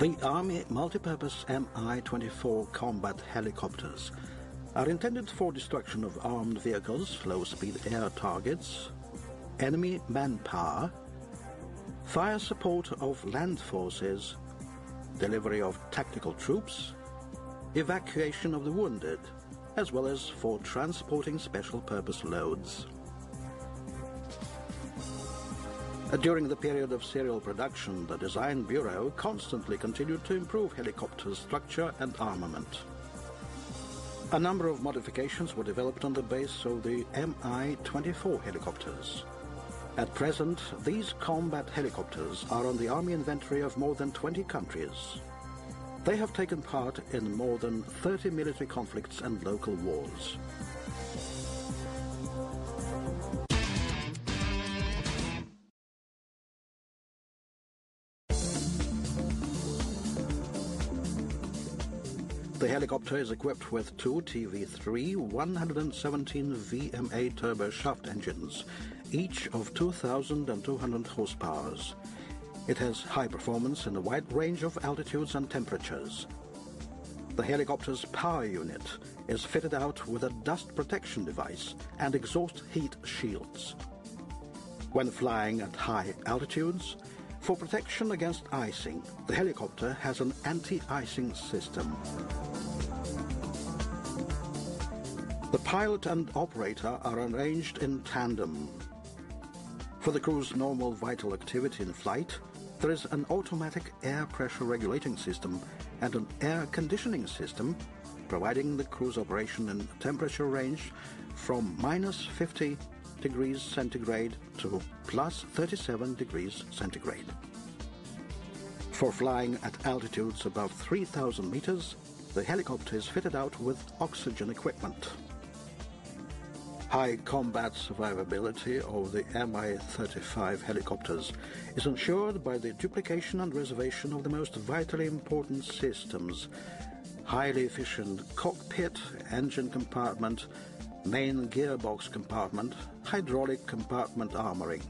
The Army multipurpose Mi-24 combat helicopters are intended for destruction of armed vehicles, low-speed air targets, enemy manpower, fire support of land forces, delivery of tactical troops, evacuation of the wounded, as well as for transporting special-purpose loads. During the period of serial production, the Design Bureau constantly continued to improve helicopter structure and armament. A number of modifications were developed on the base of the Mi-24 helicopters. At present, these combat helicopters are on the Army inventory of more than 20 countries. They have taken part in more than 30 military conflicts and local wars. The helicopter is equipped with two TV3 117 VMA turbo shaft engines, each of 2,200 horsepower. It has high performance in a wide range of altitudes and temperatures. The helicopter's power unit is fitted out with a dust protection device and exhaust heat shields. When flying at high altitudes, for protection against icing, the helicopter has an anti-icing system. The pilot and operator are arranged in tandem. For the crew's normal vital activity in flight, there is an automatic air pressure regulating system and an air conditioning system, providing the crew's operation in a temperature range from minus 50 degrees centigrade to plus 37 degrees centigrade. For flying at altitudes above 3,000 meters, the helicopter is fitted out with oxygen equipment. High combat survivability of the Mi-35 helicopters is ensured by the duplication and reservation of the most vitally important systems: highly efficient cockpit, engine compartment, main gearbox compartment, hydraulic compartment armoring.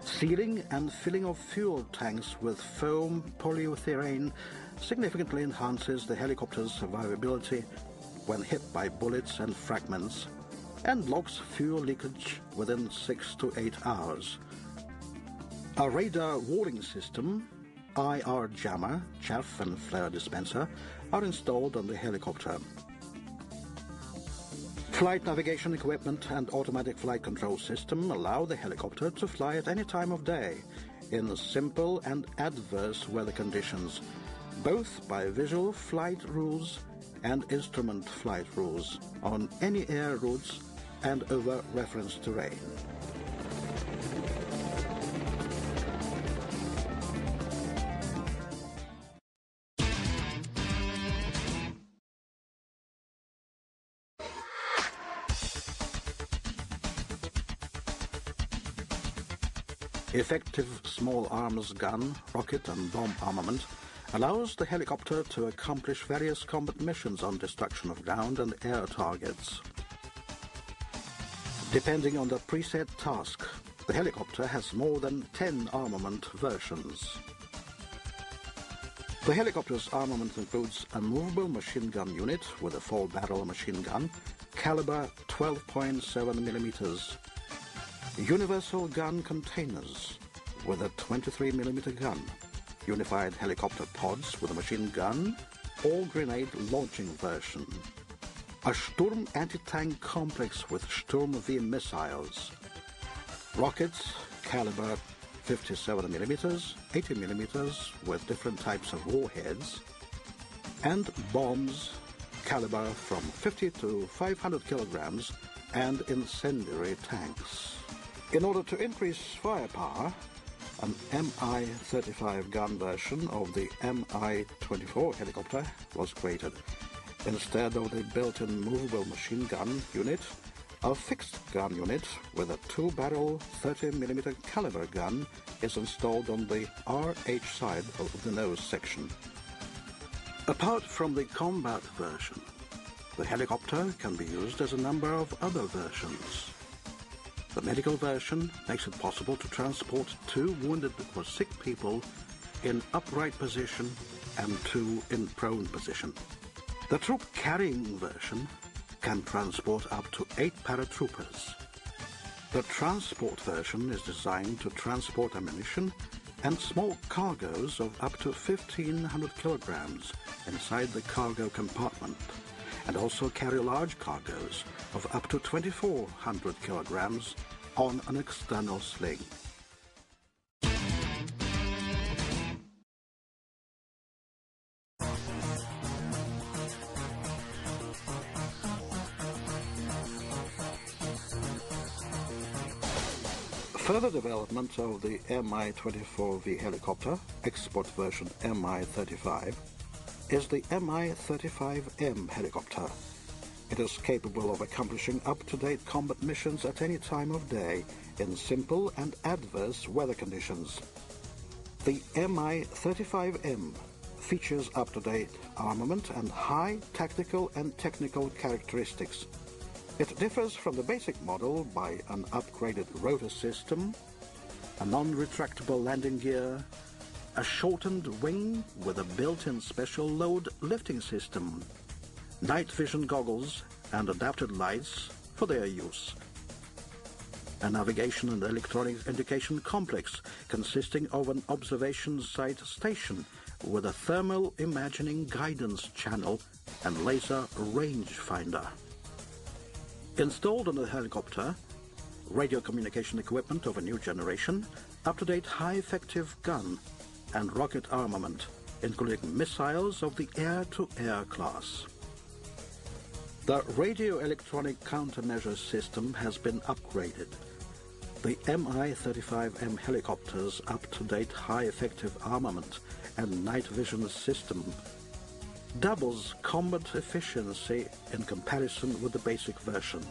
Sealing and filling of fuel tanks with foam polyurethane significantly enhances the helicopter's survivability when hit by bullets and fragments, and blocks fuel leakage within 6 to 8 hours. A radar warning system, IR jammer, chaff and flare dispenser are installed on the helicopter. Flight navigation equipment and automatic flight control system allow the helicopter to fly at any time of day in simple and adverse weather conditions, both by visual flight rules and instrument flight rules on any air routes and over reference terrain. Effective small arms gun, rocket and bomb armament allows the helicopter to accomplish various combat missions on destruction of ground and air targets. Depending on the preset task, the helicopter has more than 10 armament versions. The helicopter's armament includes a movable machine gun unit with a 4-barrel machine gun, caliber 12.7 millimeters, universal gun containers with a 23 millimeter gun, unified helicopter pods with a machine gun or grenade launching version, a Sturm anti-tank complex with Sturm V missiles, rockets caliber 57 millimeters, 80 millimeters with different types of warheads, and bombs caliber from 50 to 500 kilograms and incendiary tanks. In order to increase firepower, an Mi-35 gun version of the Mi-24 helicopter was created. Instead of the built-in movable machine gun unit, a fixed gun unit with a 2-barrel 30mm caliber gun is installed on the RH side of the nose section. Apart from the combat version, the helicopter can be used as a number of other versions. The medical version makes it possible to transport 2 wounded or sick people in upright position and 2 in prone position. The troop carrying version can transport up to 8 paratroopers. The transport version is designed to transport ammunition and small cargoes of up to 1,500 kilograms inside the cargo compartment, and also carry large cargoes of up to 2,400 kilograms on an external sling. Further development of the Mi-24V helicopter, export version Mi-35, is the Mi-35M helicopter. It is capable of accomplishing up-to-date combat missions at any time of day in simple and adverse weather conditions. The Mi-35M features up-to-date armament and high tactical and technical characteristics. It differs from the basic model by an upgraded rotor system, a non-retractable landing gear, a shortened wing with a built-in special load lifting system, night vision goggles and adapted lights for their use, a navigation and electronic indication complex consisting of an observation site station with a thermal imaging guidance channel and laser rangefinder. Installed on the helicopter, radio communication equipment of a new generation, up-to-date high-effective gun and rocket armament, including missiles of the air-to-air class. The radio-electronic countermeasure system has been upgraded. The Mi-35M helicopter's up-to-date high-effective armament and night vision system doubles combat efficiency in comparison with the basic version.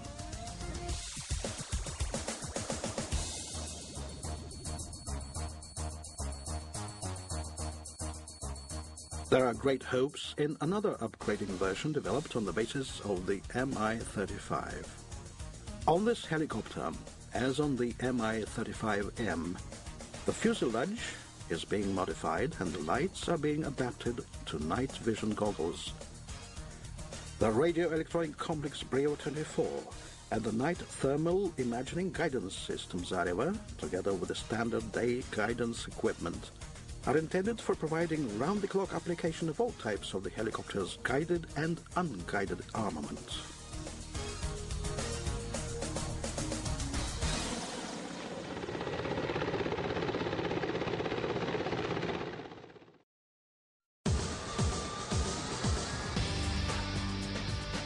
There are great hopes in another upgrading version developed on the basis of the Mi-35. On this helicopter, as on the Mi-35M, the fuselage is being modified and the lights are being adapted to night vision goggles. The radio-electronic complex Brio 24 and the night thermal imaging guidance systems, however, together with the standard day guidance equipment, are intended for providing round-the-clock application of all types of the helicopter's guided and unguided armament.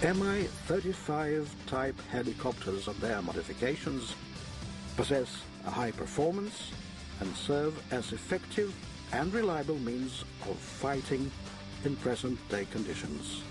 Mi-35 type helicopters and their modifications possess a high performance and serve as effective and reliable means of fighting in present-day conditions.